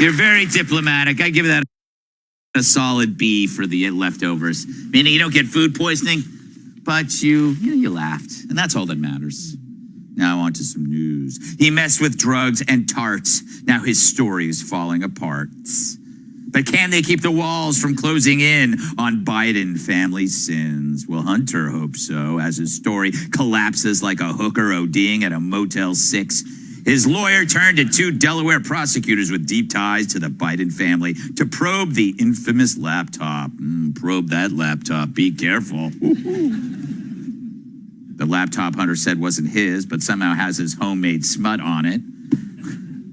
You're very diplomatic. I give that a solid B for the leftovers. Meaning you don't get food poisoning, but you laughed. And that's all that matters. Now on to some news. He messed with drugs and tarts. Now his story is falling apart. But can they keep the walls from closing in on Biden family sins? Well, Hunter hopes so, as his story collapses like a hooker ODing at a Motel 6. His lawyer turned to 2 Delaware prosecutors with deep ties to the Biden family to probe the infamous laptop. Probe that laptop. Be careful. The laptop Hunter said wasn't his, but somehow has his homemade smut on it.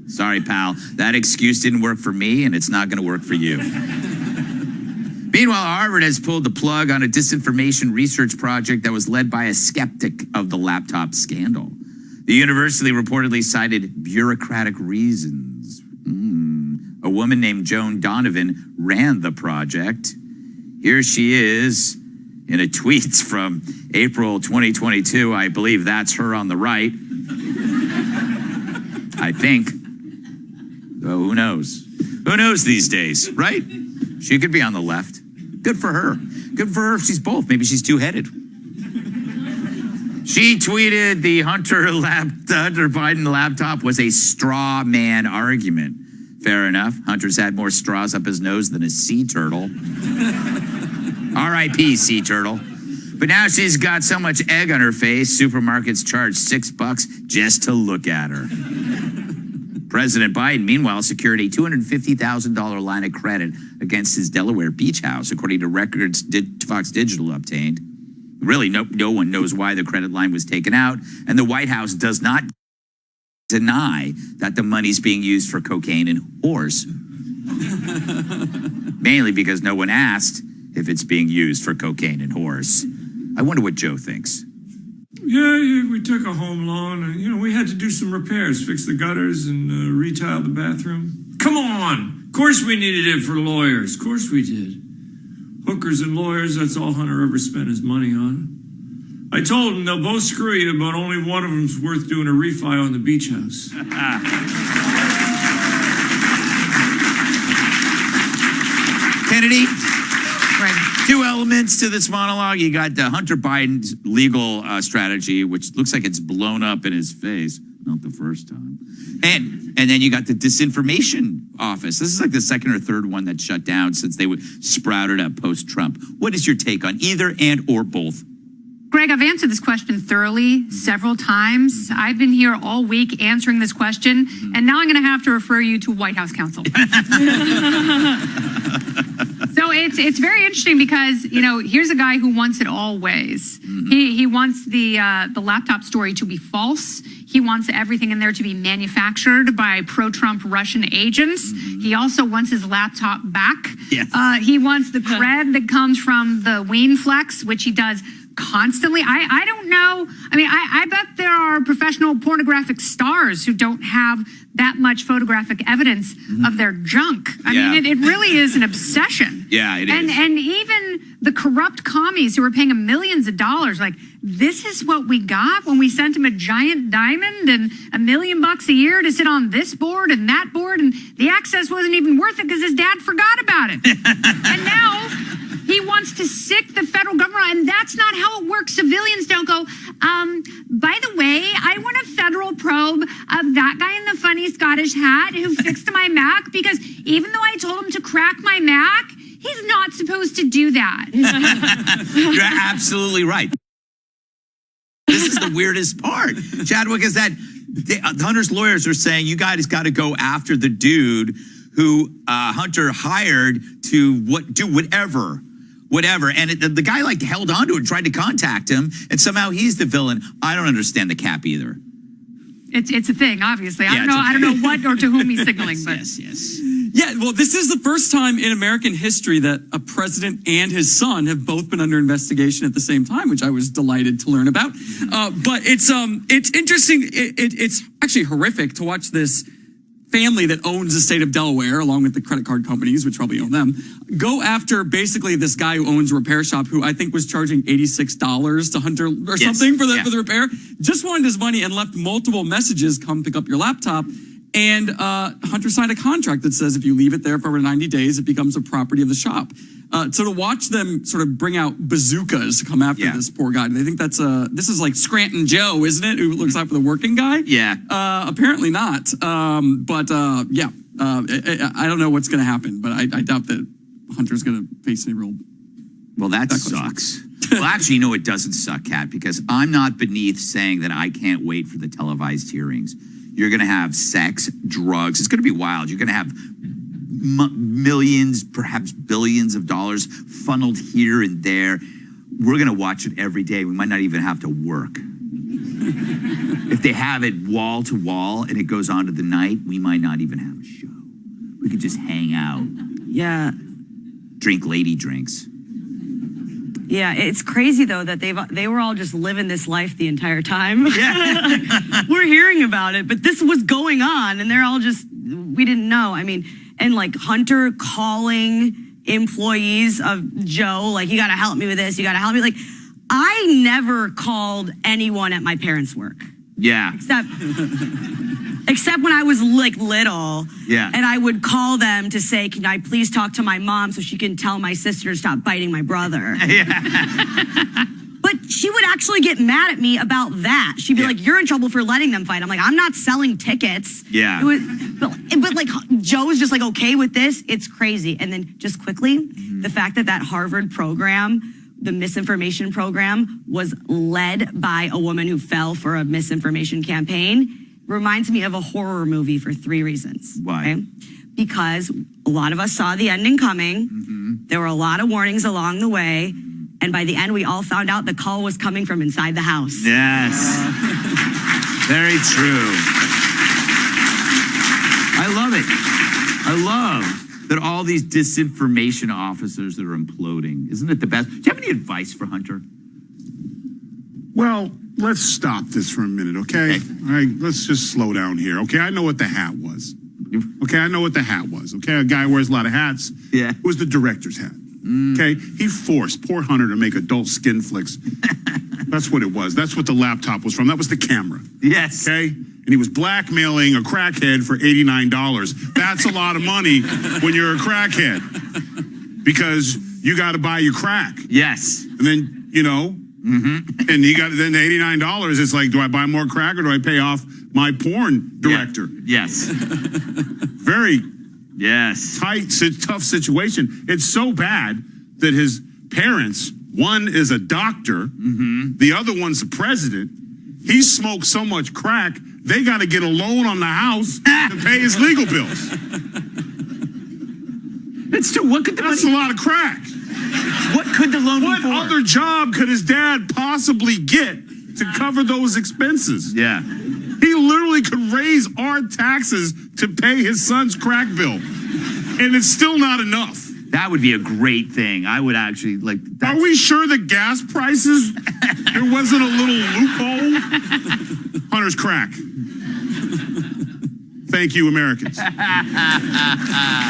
Sorry, pal. That excuse didn't work for me, and it's not going to work for you. Meanwhile, Harvard has pulled the plug on a disinformation research project that was led by a skeptic of the laptop scandal. The university reportedly cited bureaucratic reasons. A woman named Joan Donovan ran the project. Here she is in a tweet from April 2022. I believe that's her on the right. I think. Oh, who knows? Who knows these days, right? She could be on the left. Good for her. Good for her if she's both. Maybe she's two-headed. She tweeted the Hunter Biden laptop was a straw man argument. Fair enough. Hunter's had more straws up his nose than a sea turtle. R.I.P. sea turtle. But now she's got so much egg on her face, supermarkets charge $6 just to look at her. President Biden, meanwhile, secured a $250,000 line of credit against his Delaware beach house, according to records Fox Digital obtained. Really, no one knows why the credit line was taken out, and the White House does not deny that the money's being used for cocaine and whores. Mainly because no one asked if it's being used for cocaine and whores. I wonder what Joe thinks. Yeah, we took a home loan, and, we had to do some repairs, fix the gutters and retile the bathroom. Come on! Of course we needed it for lawyers. Of course we did. Hookers and lawyers, that's all Hunter ever spent his money on. I told him they'll both screw you, but only one of them's worth doing a refi on the beach house. Kennedy? Right. 2 elements to this monologue. You got Hunter Biden's legal strategy, which looks like it's blown up in his face. Not the first time. And then you got the disinformation office. This is like the second or third one that shut down since they sprouted up post-Trump. What is your take on either and or both? Greg, I've answered this question thoroughly several times. I've been here all week answering this question, and now I'm going to have to refer you to White House counsel. So it's very interesting because, here's a guy who wants it all ways. He wants the laptop story to be false. He wants everything in there to be manufactured by pro-Trump Russian agents. He also wants his laptop back. Yes. He wants the cred that comes from the Ween Flex, which he does constantly. I don't know. I bet there are professional pornographic stars who don't have that much photographic evidence of their junk. I mean, it really is an obsession. Yeah, it is. And even the corrupt commies who are paying him millions of dollars, like, this is what we got when we sent him a giant diamond and $1 million a year to sit on this board and that board, and the access wasn't even worth it because his dad forgot about it. And now he wants to sick the federal government, and that's not how it works. Civilians don't go, by the way, I want a federal probe of that guy in the funny Scottish hat who fixed my Mac, because even though I told him to crack my Mac, he's not supposed to do that. You're absolutely right. This is the weirdest part, Chadwick, is that Hunter's lawyers are saying you guys got to go after the dude who Hunter hired to do whatever. And the guy held on to it and tried to contact him, and somehow he's the villain. I don't understand the cap either. It's a thing, obviously. I don't know what or to whom he's signaling. But Yes. Yeah, well, this is the first time in American history that a president and his son have both been under investigation at the same time, which I was delighted to learn about. But it's interesting. It's actually horrific to watch this family that owns the state of Delaware, along with the credit card companies, which probably own them, go after basically this guy who owns a repair shop, who I think was charging $86 to Hunter or something for the repair. Just wanted his money and left multiple messages, come pick up your laptop. And Hunter signed a contract that says if you leave it there for over 90 days, it becomes a property of the shop. So to watch them sort of bring out bazookas to come after this poor guy, they think this is like Scranton Joe, isn't it? Who looks out for the working guy? Yeah. Apparently not. I don't know what's going to happen, but I doubt that Hunter's going to face any real. Well, that sucks. Well, actually, it doesn't suck, Kat, because I'm not beneath saying that I can't wait for the televised hearings. You're going to have sex, drugs. It's going to be wild. You're going to have millions, perhaps billions of dollars funneled here and there. We're going to watch it every day. We might not even have to work. If they have it wall to wall and it goes on to the night, we might not even have a show. We could just hang out. Yeah. Drink lady drinks. Yeah, it's crazy though that they were all just living this life the entire time. Yeah. We're hearing about it, but this was going on and they're all we didn't know. I mean, and like Hunter calling employees of Joe, like, you got to help me with this. You got to help me. Like, I never called anyone at my parents' work. Yeah. Except when I was like little. Yeah. And I would call them to say, can I please talk to my mom so she can tell my sister to stop biting my brother? Yeah. But she would actually get mad at me about that. She'd be like, you're in trouble for letting them fight. I'm like, I'm not selling tickets. Yeah. But like, Joe is just like, okay with this. It's crazy. And then just quickly, the fact that Harvard program, the misinformation program, was led by a woman who fell for a misinformation campaign reminds me of a horror movie for 3 reasons. Why? Okay? Because a lot of us saw the ending coming. There were a lot of warnings along the way. And by the end, we all found out the call was coming from inside the house. Yes. Very true. I love it. I love that all these disinformation officers that are imploding. Isn't it the best? Do you have any advice for Hunter? Well, let's stop this for a minute, okay? All right, let's just slow down here, okay? I know what the hat was. Okay, I know what the hat was, okay? A guy wears a lot of hats. Yeah. It was the director's hat, okay? He forced poor Hunter to make adult skin flicks. That's what it was. That's what the laptop was from. That was the camera. Yes. Okay? And he was blackmailing a crackhead for $89. That's a lot of money when you're a crackhead. Because you got to buy your crack. Yes. And then, and he got then $89. It's like, do I buy more crack or do I pay off my porn director? Yeah. Yes. Very tough situation. It's so bad that his parents, one is a doctor, the other one's the president. He smoked so much crack, they got to get a loan on the house to pay his legal bills. That's true. That's a lot of crack. What could the loan be for? What other job could his dad possibly get to cover those expenses? Yeah. He literally could raise our taxes to pay his son's crack bill. And it's still not enough. That would be a great thing. I would actually like. Are we sure the gas prices, there wasn't a little loophole? Hunter's crack. Thank you, Americans.